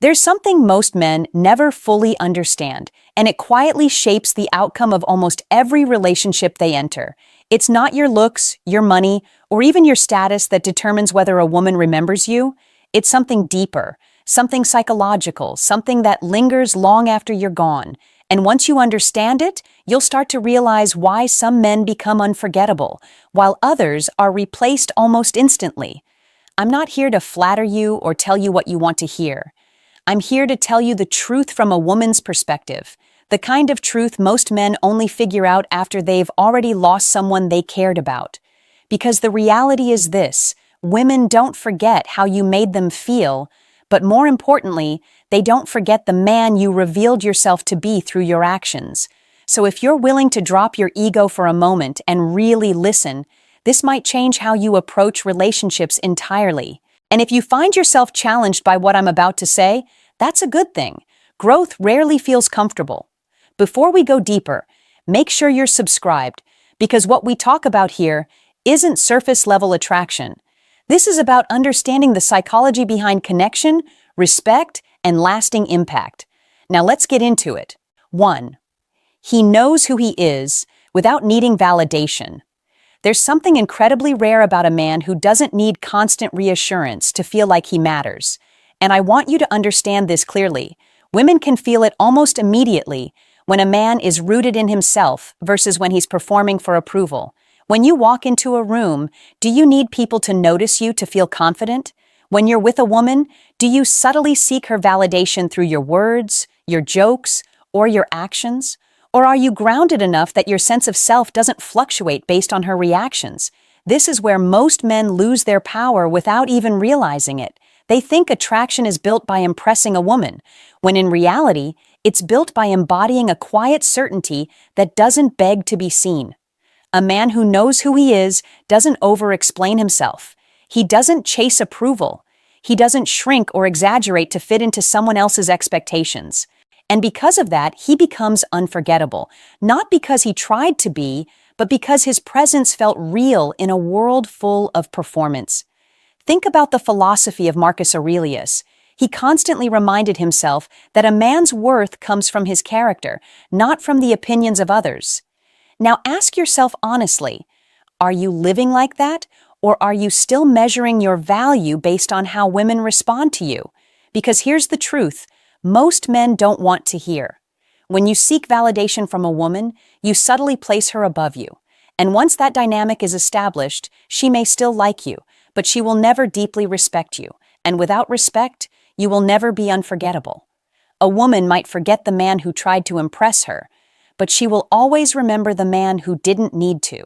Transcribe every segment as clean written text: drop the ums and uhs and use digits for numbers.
There's something most men never fully understand, and it quietly shapes the outcome of almost every relationship they enter. It's not your looks, your money, or even your status that determines whether a woman remembers you. It's something deeper, something psychological, something that lingers long after you're gone. And once you understand it, you'll start to realize why some men become unforgettable, while others are replaced almost instantly. I'm not here to flatter you or tell you what you want to hear. I'm here to tell you the truth from a woman's perspective, the kind of truth most men only figure out after they've already lost someone they cared about. Because the reality is this: women don't forget how you made them feel, but more importantly, they don't forget the man you revealed yourself to be through your actions. So if you're willing to drop your ego for a moment and really listen, this might change how you approach relationships entirely. And if you find yourself challenged by what I'm about to say, that's a good thing. Growth rarely feels comfortable. Before we go deeper, make sure you're subscribed, because what we talk about here isn't surface-level attraction. This is about understanding the psychology behind connection, respect, and lasting impact. Now let's get into it. 1. He knows who he is without needing validation. There's something incredibly rare about a man who doesn't need constant reassurance to feel like he matters. And I want you to understand this clearly. Women can feel it almost immediately when a man is rooted in himself versus when he's performing for approval. When you walk into a room, do you need people to notice you to feel confident? When you're with a woman, do you subtly seek her validation through your words, your jokes, or your actions? Or are you grounded enough that your sense of self doesn't fluctuate based on her reactions? This is where most men lose their power without even realizing it. They think attraction is built by impressing a woman, when in reality, it's built by embodying a quiet certainty that doesn't beg to be seen. A man who knows who he is doesn't over-explain himself. He doesn't chase approval. He doesn't shrink or exaggerate to fit into someone else's expectations. And because of that, he becomes unforgettable, not because he tried to be, but because his presence felt real in a world full of performance. Think about the philosophy of Marcus Aurelius. He constantly reminded himself that a man's worth comes from his character, not from the opinions of others. Now ask yourself honestly, are you living like that, or are you still measuring your value based on how women respond to you? Because here's the truth: most men don't want to hear. When you seek validation from a woman, you subtly place her above you. And once that dynamic is established, she may still like you, but she will never deeply respect you. And without respect, you will never be unforgettable. A woman might forget the man who tried to impress her, but she will always remember the man who didn't need to.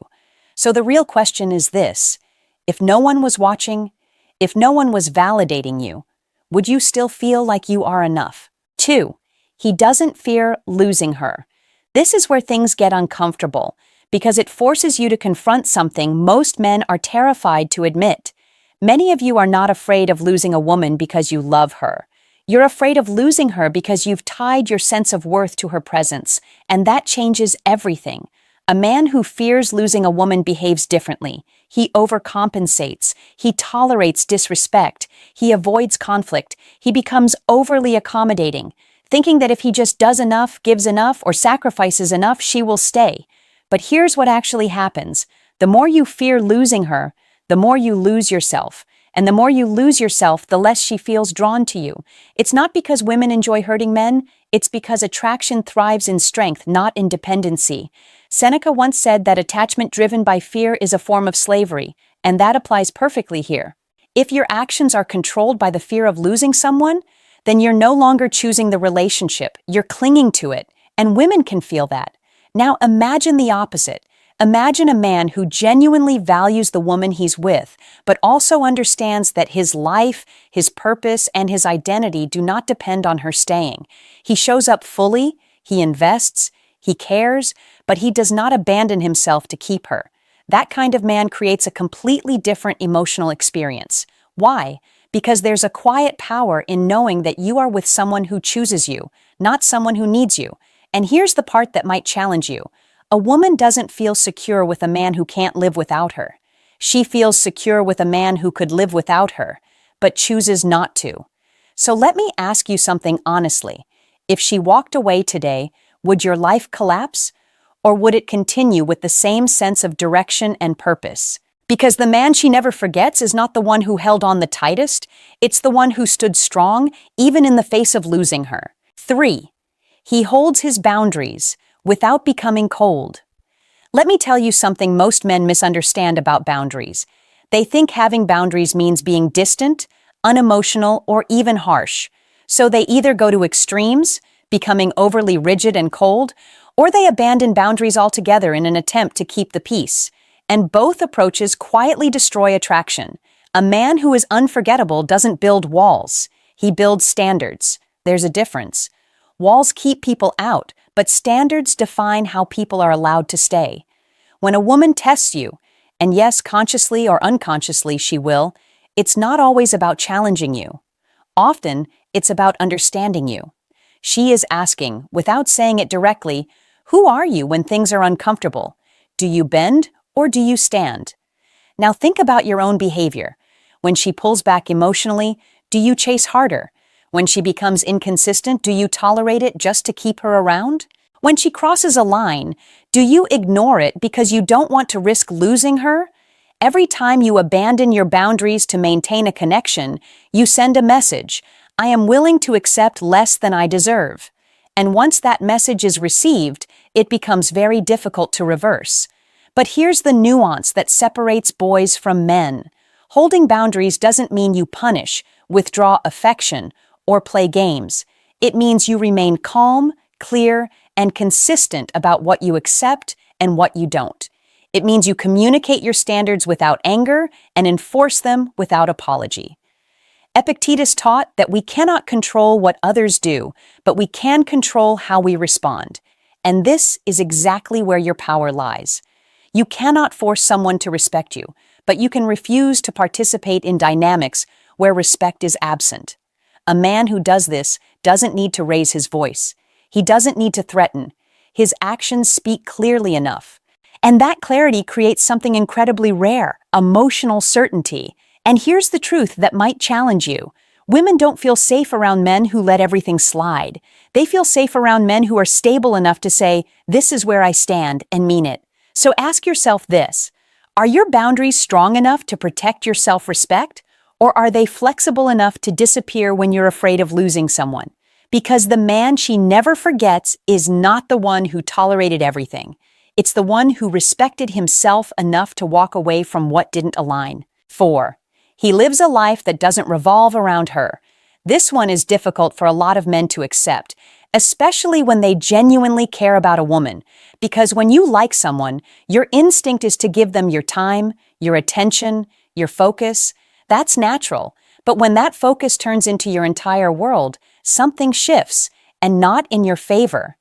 So the real question is this: if no one was watching, if no one was validating you, would you still feel like you are enough? 2. He doesn't fear losing her. This is where things get uncomfortable, because it forces you to confront something most men are terrified to admit. Many of you are not afraid of losing a woman because you love her. You're afraid of losing her because you've tied your sense of worth to her presence, and that changes everything. A man who fears losing a woman behaves differently. He overcompensates. He tolerates disrespect. He avoids conflict. He becomes overly accommodating, thinking that if he just does enough, gives enough, or sacrifices enough, she will stay. But here's what actually happens. The more you fear losing her, the more you lose yourself. And the more you lose yourself, the less she feels drawn to you. It's not because women enjoy hurting men, it's because attraction thrives in strength, not in dependency. Seneca once said that attachment driven by fear is a form of slavery, and that applies perfectly here. If your actions are controlled by the fear of losing someone, then you're no longer choosing the relationship, you're clinging to it, and women can feel that. Now imagine the opposite. Imagine a man who genuinely values the woman he's with, but also understands that his life, his purpose, and his identity do not depend on her staying. He shows up fully, he invests, he cares, but he does not abandon himself to keep her. That kind of man creates a completely different emotional experience. Why? Because there's a quiet power in knowing that you are with someone who chooses you, not someone who needs you. And here's the part that might challenge you. A woman doesn't feel secure with a man who can't live without her. She feels secure with a man who could live without her, but chooses not to. So let me ask you something honestly. If she walked away today, would your life collapse? Or would it continue with the same sense of direction and purpose? Because the man she never forgets is not the one who held on the tightest, it's the one who stood strong, even in the face of losing her. 3. He holds his boundaries without becoming cold. Let me tell you something most men misunderstand about boundaries. They think having boundaries means being distant, unemotional, or even harsh. So they either go to extremes, becoming overly rigid and cold, or they abandon boundaries altogether in an attempt to keep the peace. And both approaches quietly destroy attraction. A man who is unforgettable doesn't build walls. He builds standards. There's a difference. Walls keep people out, but standards define how people are allowed to stay. When a woman tests you, and yes, consciously or unconsciously she will, it's not always about challenging you. Often, it's about understanding you. She is asking, without saying it directly, who are you when things are uncomfortable? Do you bend or do you stand? Now think about your own behavior. When she pulls back emotionally, do you chase harder? When she becomes inconsistent, do you tolerate it just to keep her around? When she crosses a line, do you ignore it because you don't want to risk losing her? Every time you abandon your boundaries to maintain a connection, you send a message: I am willing to accept less than I deserve. And once that message is received, it becomes very difficult to reverse. But here's the nuance that separates boys from men. Holding boundaries doesn't mean you punish, withdraw affection, or play games. It means you remain calm, clear, and consistent about what you accept and what you don't. It means you communicate your standards without anger and enforce them without apology. Epictetus taught that we cannot control what others do, but we can control how we respond. And this is exactly where your power lies. You cannot force someone to respect you, but you can refuse to participate in dynamics where respect is absent. A man who does this doesn't need to raise his voice. He doesn't need to threaten. His actions speak clearly enough. And that clarity creates something incredibly rare: emotional certainty. And here's the truth that might challenge you. Women don't feel safe around men who let everything slide. They feel safe around men who are stable enough to say, "This is where I stand," and mean it. So ask yourself this: are your boundaries strong enough to protect your self-respect? Or are they flexible enough to disappear when you're afraid of losing someone? Because the man she never forgets is not the one who tolerated everything. It's the one who respected himself enough to walk away from what didn't align. 4. He lives a life that doesn't revolve around her. This one is difficult for a lot of men to accept, especially when they genuinely care about a woman. Because when you like someone, your instinct is to give them your time, your attention, your focus. That's natural. But when that focus turns into your entire world, something shifts, and not in your favor.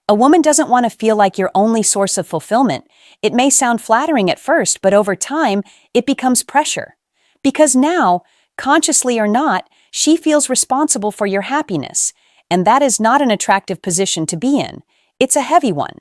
A woman doesn't want to feel like your only source of fulfillment. It may sound flattering at first, but over time, it becomes pressure. Because now, consciously or not, she feels responsible for your happiness. And that is not an attractive position to be in. It's a heavy one.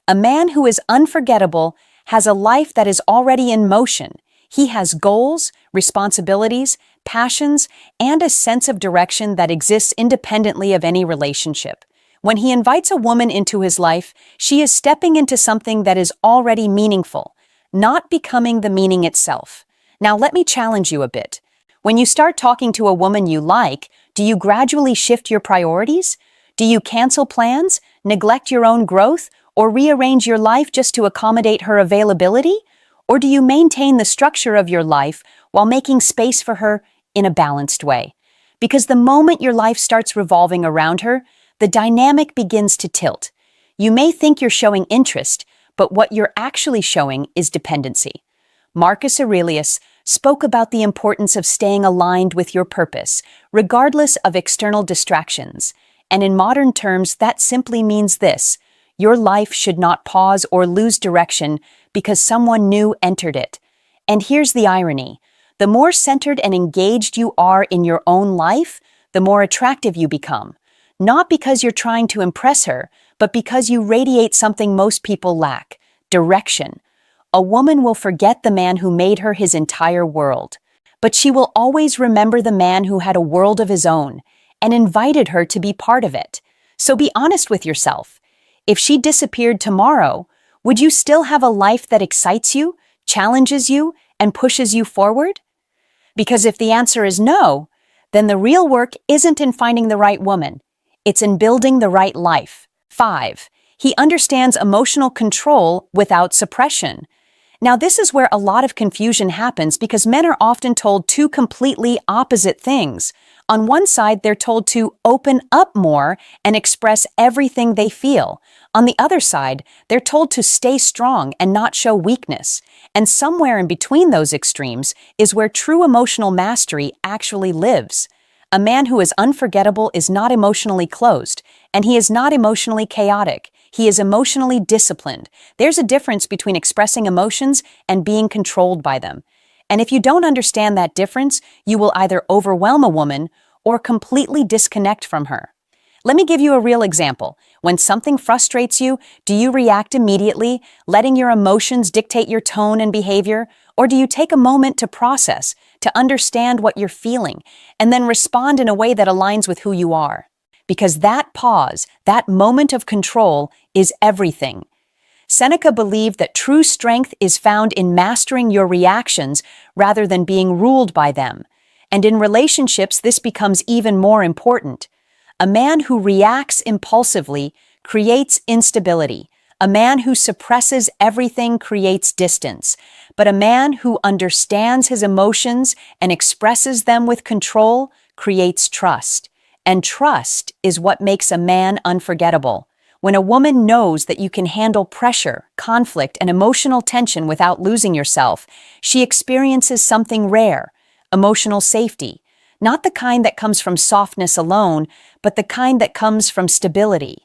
A man who is unforgettable has a life that is already in motion. He has goals, responsibilities, passions, and a sense of direction that exists independently of any relationship. When he invites a woman into his life, she is stepping into something that is already meaningful, not becoming the meaning itself. Now let me challenge you a bit. When you start talking to a woman you like, do you gradually shift your priorities? Do you cancel plans, neglect your own growth, or rearrange your life just to accommodate her availability? Or do you maintain the structure of your life while making space for her in a balanced way? Because the moment your life starts revolving around her, the dynamic begins to tilt. You may think you're showing interest, but what you're actually showing is dependency. Marcus Aurelius spoke about the importance of staying aligned with your purpose, regardless of external distractions. And in modern terms, that simply means this: your life should not pause or lose direction because someone new entered it. And here's the irony: the more centered and engaged you are in your own life, the more attractive you become. Not because you're trying to impress her, but because you radiate something most people lack: direction. A woman will forget the man who made her his entire world, but she will always remember the man who had a world of his own and invited her to be part of it. So be honest with yourself. If she disappeared tomorrow, would you still have a life that excites you, challenges you, and pushes you forward? Because if the answer is no, then the real work isn't in finding the right woman. It's in building the right life. 5. He understands emotional control without suppression. Now, this is where a lot of confusion happens because men are often told two completely opposite things. On one side, they're told to open up more and express everything they feel. On the other side, they're told to stay strong and not show weakness. And somewhere in between those extremes is where true emotional mastery actually lives. A man who is unforgettable is not emotionally closed, and he is not emotionally chaotic. He is emotionally disciplined. There's a difference between expressing emotions and being controlled by them. And if you don't understand that difference, you will either overwhelm a woman or completely disconnect from her. Let me give you a real example. When something frustrates you, do you react immediately, letting your emotions dictate your tone and behavior? Or do you take a moment to process, to understand what you're feeling, and then respond in a way that aligns with who you are? Because that pause, that moment of control, is everything. Seneca believed that true strength is found in mastering your reactions rather than being ruled by them. And in relationships, this becomes even more important. A man who reacts impulsively creates instability. A man who suppresses everything creates distance. But a man who understands his emotions and expresses them with control creates trust. And trust is what makes a man unforgettable. When a woman knows that you can handle pressure, conflict, and emotional tension without losing yourself, she experiences something rare, emotional safety. Not the kind that comes from softness alone, but the kind that comes from stability.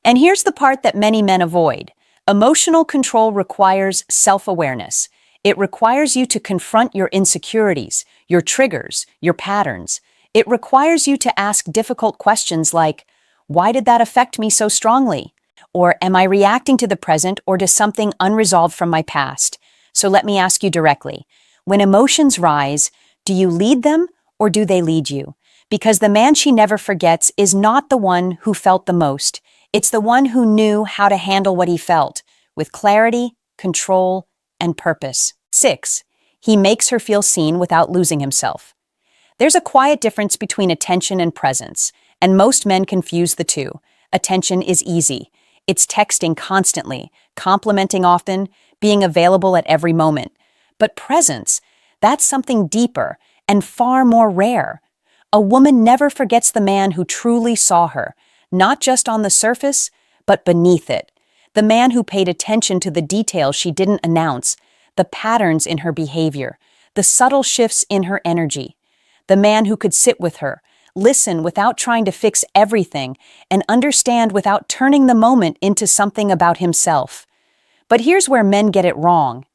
And here's the part that many men avoid. Emotional control requires self-awareness. It requires you to confront your insecurities, your triggers, your patterns. It requires you to ask difficult questions like, why did that affect me so strongly? Or am I reacting to the present or to something unresolved from my past? So let me ask you directly. When emotions rise, do you lead them or do they lead you? Because the man she never forgets is not the one who felt the most. It's the one who knew how to handle what he felt, with clarity, control, and purpose. 6. He makes her feel seen without losing himself. There's a quiet difference between attention and presence, and most men confuse the two. Attention is easy. It's texting constantly, complimenting often, being available at every moment. But presence, that's something deeper and far more rare. A woman never forgets the man who truly saw her, not just on the surface, but beneath it. The man who paid attention to the details she didn't announce, the patterns in her behavior, the subtle shifts in her energy. The man who could sit with her, listen without trying to fix everything, and understand without turning the moment into something about himself. But here's where men get it wrong.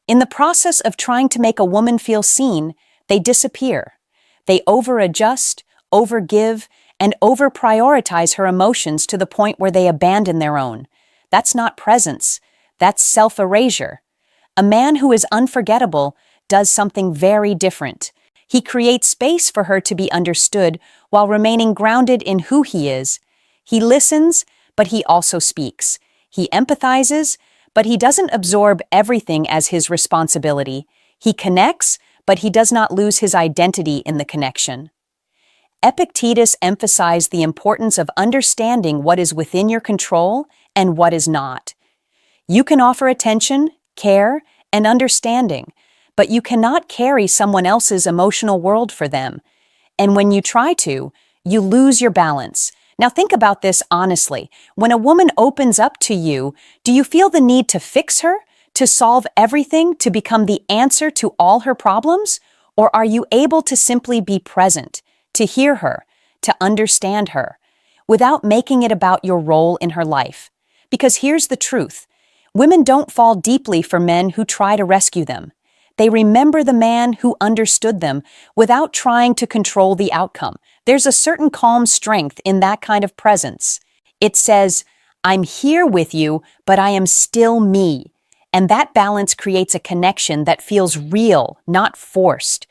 In the process of trying to make a woman feel seen, they disappear. They over-adjust, over-give, and over-prioritize her emotions to the point where they abandon their own. That's not presence. That's self-erasure. A man who is unforgettable does something very different. He creates space for her to be understood while remaining grounded in who he is. He listens, but he also speaks. He empathizes, but he doesn't absorb everything as his responsibility. He connects, but he does not lose his identity in the connection. Epictetus emphasized the importance of understanding what is within your control and what is not. You can offer attention, care, and understanding, but you cannot carry someone else's emotional world for them. And when you try to, you lose your balance. Now think about this honestly. When a woman opens up to you, do you feel the need to fix her, to solve everything, to become the answer to all her problems? Or are you able to simply be present, to hear her, to understand her, without making it about your role in her life? Because here's the truth. Women don't fall deeply for men who try to rescue them. They remember the man who understood them without trying to control the outcome. There's a certain calm strength in that kind of presence. It says, I'm here with you, but I am still me. And that balance creates a connection that feels real, not forced.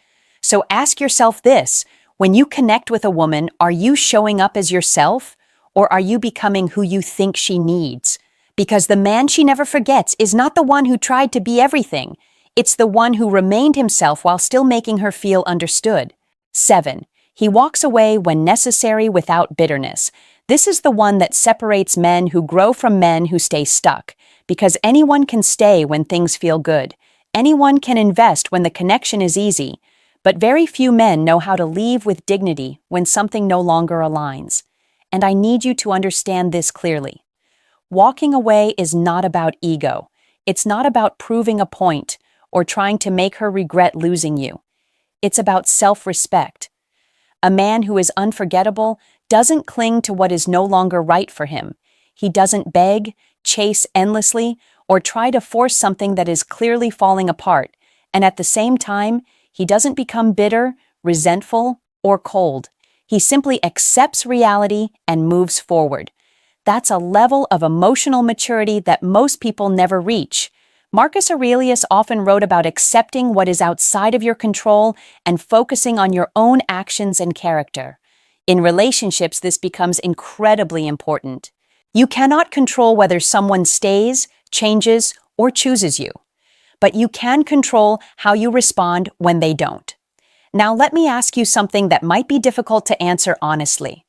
So ask yourself this: when you connect with a woman, are you showing up as yourself, or are you becoming who you think she needs? Because the man she never forgets is not the one who tried to be everything. It's the one who remained himself while still making her feel understood. 7. He walks away when necessary without bitterness. This is the one that separates men who grow from men who stay stuck, because anyone can stay when things feel good. Anyone can invest when the connection is easy, but very few men know how to leave with dignity when something no longer aligns. And I need you to understand this clearly. Walking away is not about ego. It's not about proving a point or trying to make her regret losing you. It's about self-respect. A man who is unforgettable doesn't cling to what is no longer right for him. He doesn't beg, chase endlessly, or try to force something that is clearly falling apart. And at the same time, he doesn't become bitter, resentful, or cold. He simply accepts reality and moves forward. That's a level of emotional maturity that most people never reach. Marcus Aurelius often wrote about accepting what is outside of your control and focusing on your own actions and character. In relationships, this becomes incredibly important. You cannot control whether someone stays, changes, or chooses you, but you can control how you respond when they don't. Now, let me ask you something that might be difficult to answer honestly.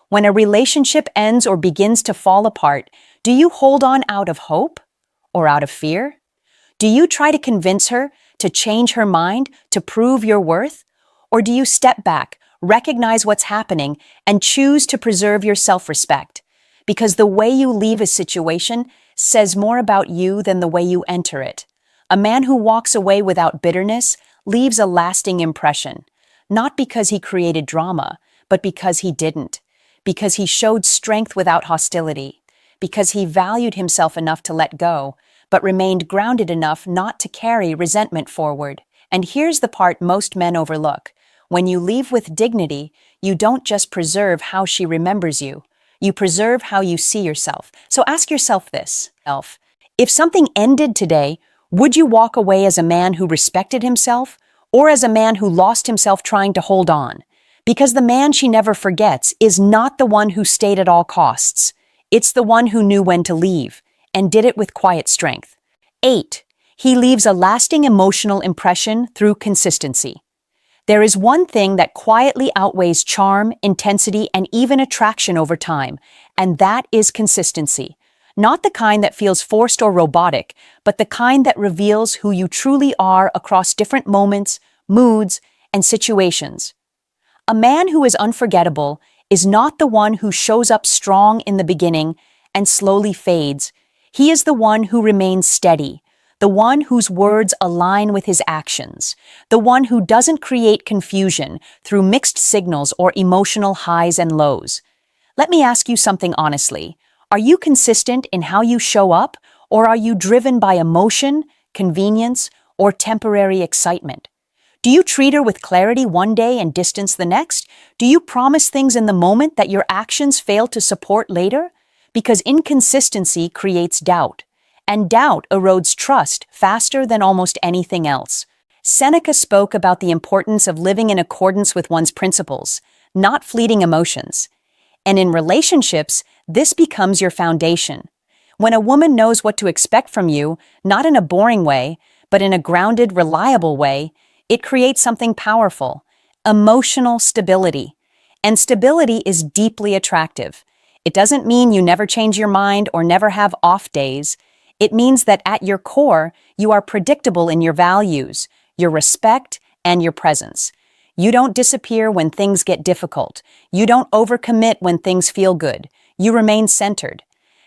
When a relationship ends or begins to fall apart, do you hold on out of hope or out of fear? Do you try to convince her, to change her mind, to prove your worth? Or do you step back, recognize what's happening, and choose to preserve your self-respect? Because the way you leave a situation says more about you than the way you enter it. A man who walks away without bitterness leaves a lasting impression, not because he created drama, but because he didn't. Because he showed strength without hostility. Because he valued himself enough to let go, but remained grounded enough not to carry resentment forward. And here's the part most men overlook. When you leave with dignity, you don't just preserve how she remembers you. You preserve how you see yourself. So ask yourself this: if something ended today, would you walk away as a man who respected himself, or as a man who lost himself trying to hold on? Because the man she never forgets is not the one who stayed at all costs. It's the one who knew when to leave, and did it with quiet strength. 8. He leaves a lasting emotional impression through consistency. There is one thing that quietly outweighs charm, intensity, and even attraction over time, and that is consistency. Not the kind that feels forced or robotic, but the kind that reveals who you truly are across different moments, moods, and situations. A man who is unforgettable is not the one who shows up strong in the beginning and slowly fades. He is the one who remains steady, the one whose words align with his actions, the one who doesn't create confusion through mixed signals or emotional highs and lows. Let me ask you something honestly. Are you consistent in how you show up, or are you driven by emotion, convenience, or temporary excitement? Do you treat her with clarity one day and distance the next? Do you promise things in the moment that your actions fail to support later? Because inconsistency creates doubt, and doubt erodes trust faster than almost anything else. Seneca spoke about the importance of living in accordance with one's principles, not fleeting emotions. And in relationships, this becomes your foundation. When a woman knows what to expect from you, not in a boring way, but in a grounded, reliable way, it creates something powerful: emotional stability. And stability is deeply attractive. It doesn't mean you never change your mind or never have off days. It means that at your core, you are predictable in your values, your respect, and your presence. You don't disappear when things get difficult. You don't overcommit when things feel good. You remain centered.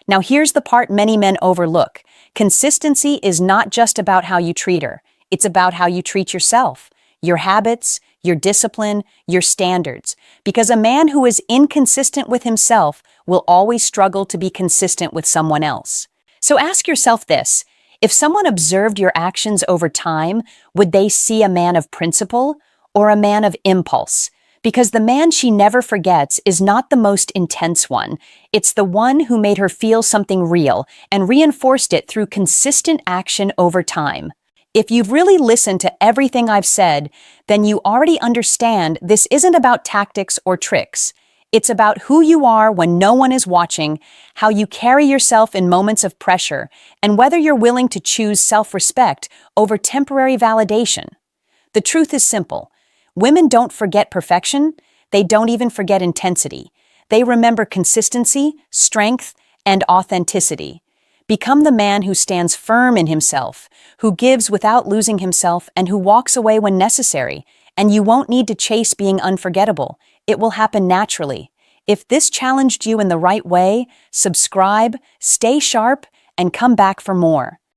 Now here's the part many men overlook. Consistency is not just about how you treat her. It's about how you treat yourself, your habits, your discipline, your standards. Because a man who is inconsistent with himself will always struggle to be consistent with someone else. So ask yourself this: if someone observed your actions over time, would they see a man of principle or a man of impulse? Because the man she never forgets is not the most intense one. It's the one who made her feel something real and reinforced it through consistent action over time. If you've really listened to everything I've said, then you already understand this isn't about tactics or tricks. It's about who you are when no one is watching, how you carry yourself in moments of pressure, and whether you're willing to choose self-respect over temporary validation. The truth is simple. Women don't forget perfection, they don't even forget intensity. They remember consistency, strength, and authenticity. Become the man who stands firm in himself, who gives without losing himself, and who walks away when necessary. And you won't need to chase being unforgettable. It will happen naturally. If this challenged you in the right way, subscribe, stay sharp, and come back for more.